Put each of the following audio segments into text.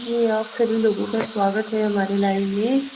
ये आप सभी लोगों का स्वागत है हमारे लाइव में।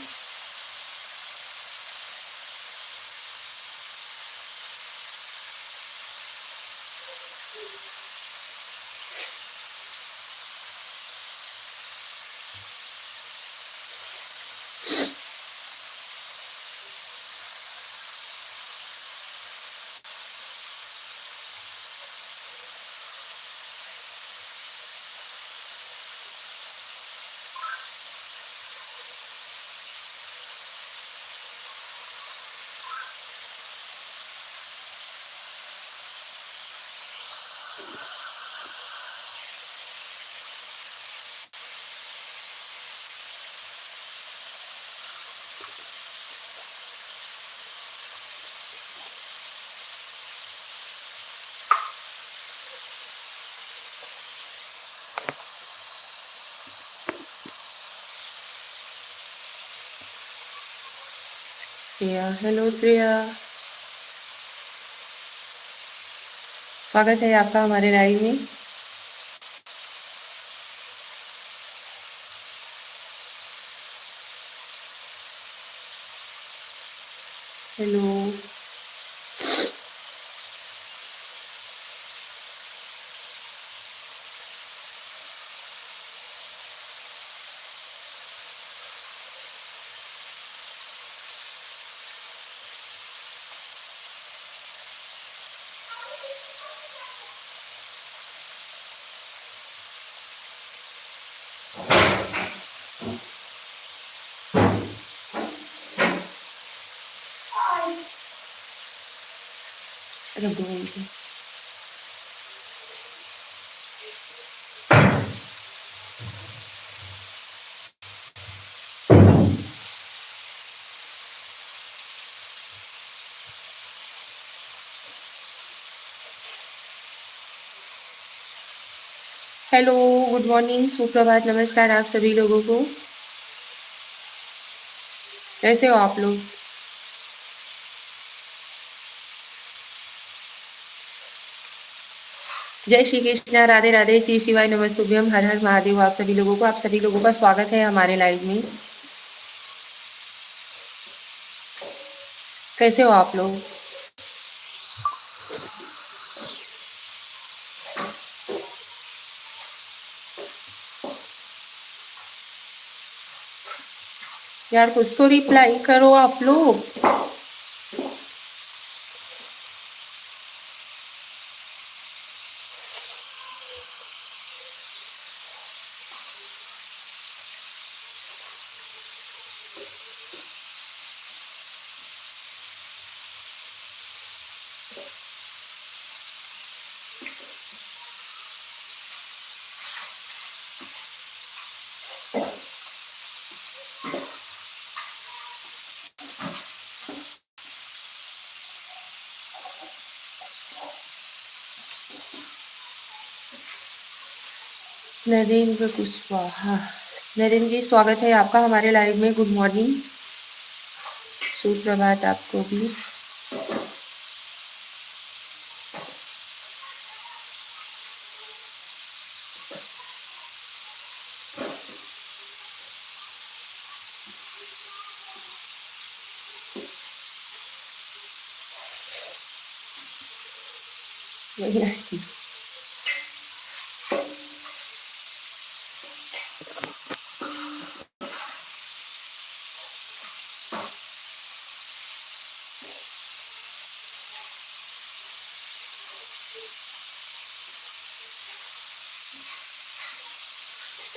श्रेया, हेलो श्रेया, स्वागत है आपका हमारे लाइव में। हेलो, रख दो वहीं पे। हेलो, गुड मॉर्निंग, सुप्रभात, नमस्कार आप सभी लोगों को। कैसे हो आप लोग? जय श्री कृष्णा, राधे राधे, श्री शिवाय नमस्तुभ्यम, हर हर महादेव। आप सभी लोगों को, आप सभी लोगों का स्वागत है हमारे लाइव में। कैसे हो आप लोग? यार कुछ तो रिप्लाई करो आप लोग। नरेंद्र कुशवाहा, नरेंद्र जी स्वागत है आपका हमारे लाइव में। गुड मॉर्निंग, सुप्रभात आपको भी।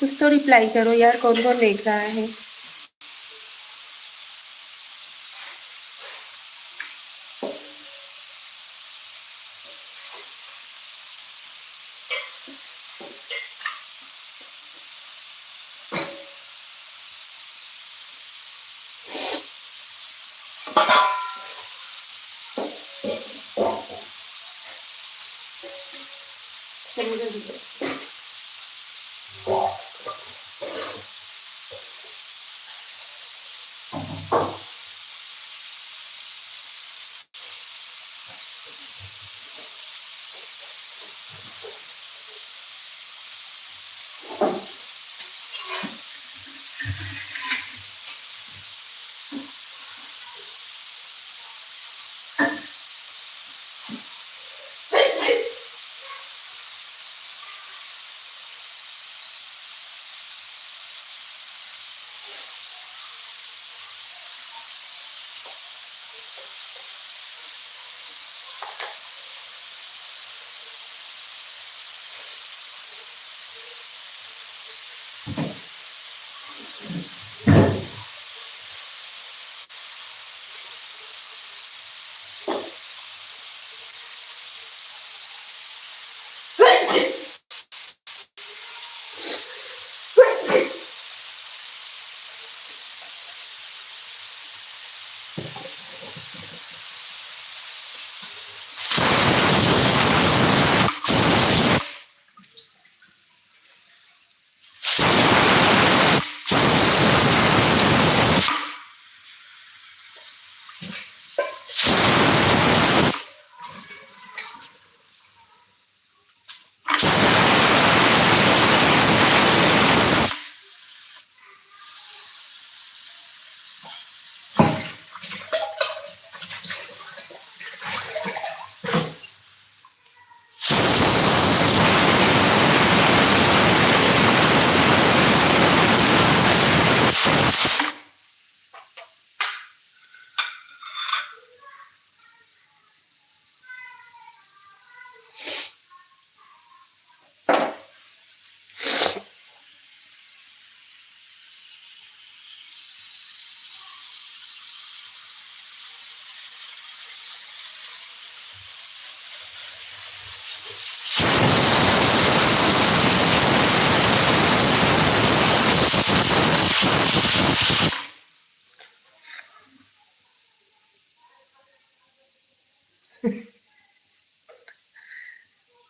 कुछ तो रिप्लाई करो यार, कौन कौन देख रहा है?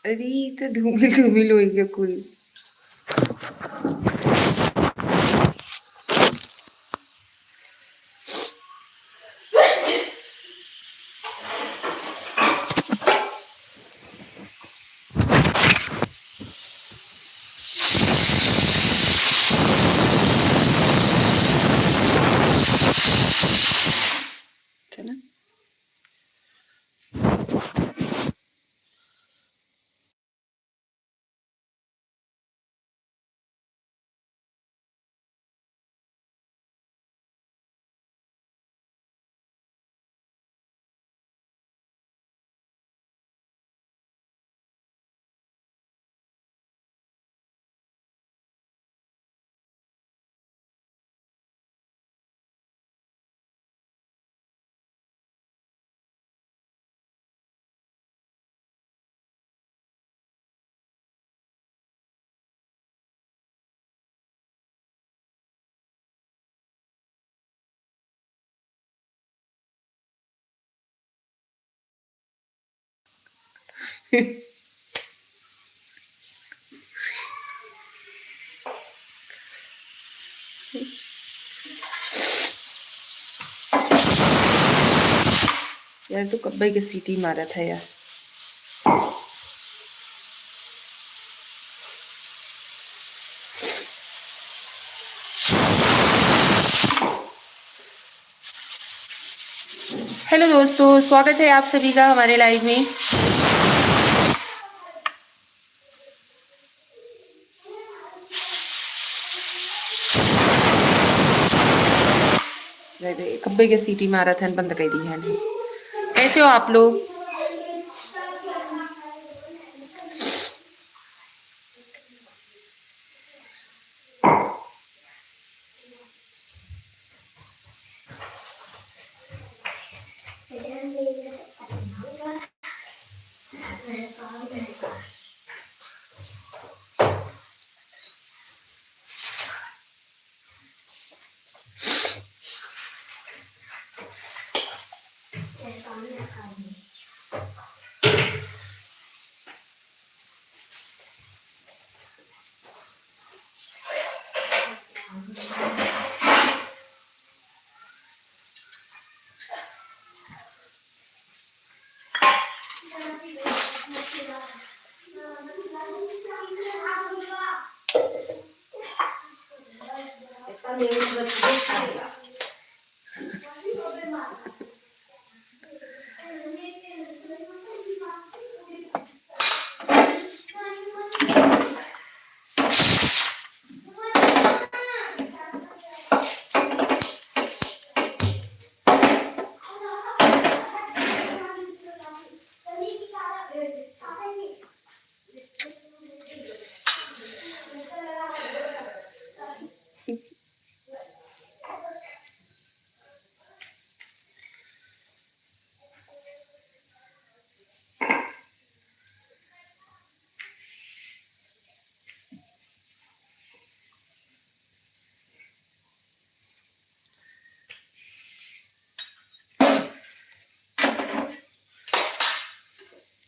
अरे तो धूमिल धूमिल हो गया कुल। है ना? यार तो कब भाई के सीटी मारा था यार। हेलो दोस्तों, स्वागत है आप सभी का हमारे लाइव में। कब्बे के सीटी मारा था बंद कर दी है। कैसे हो आप लोग?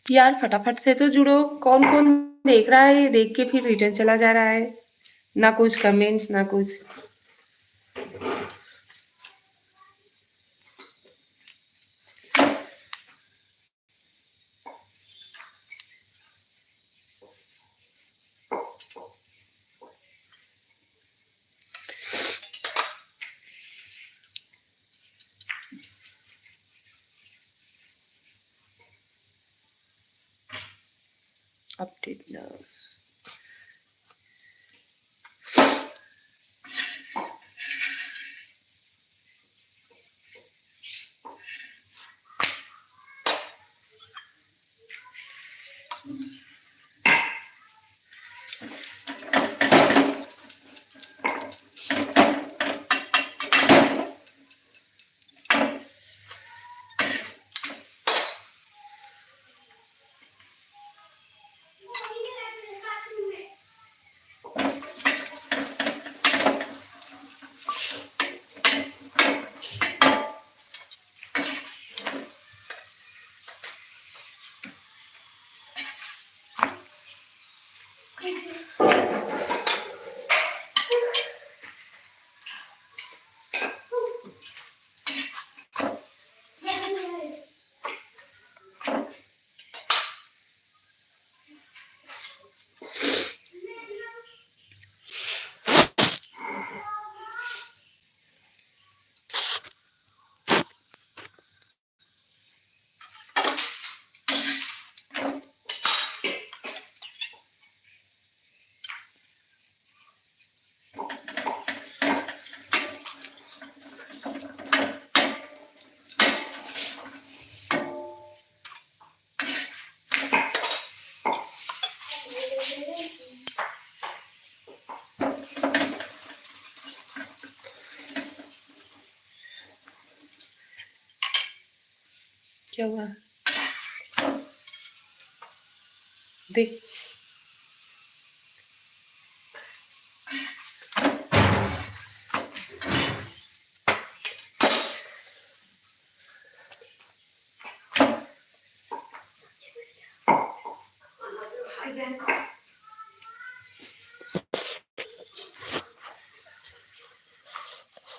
यार फटाफट से तो जुड़ो, कौन कौन देख रहा है, देख के फिर रिटर्न चला जा रहा है, ना कुछ कमेंट ना कुछ। अपडेट ना क्या हुआ देख।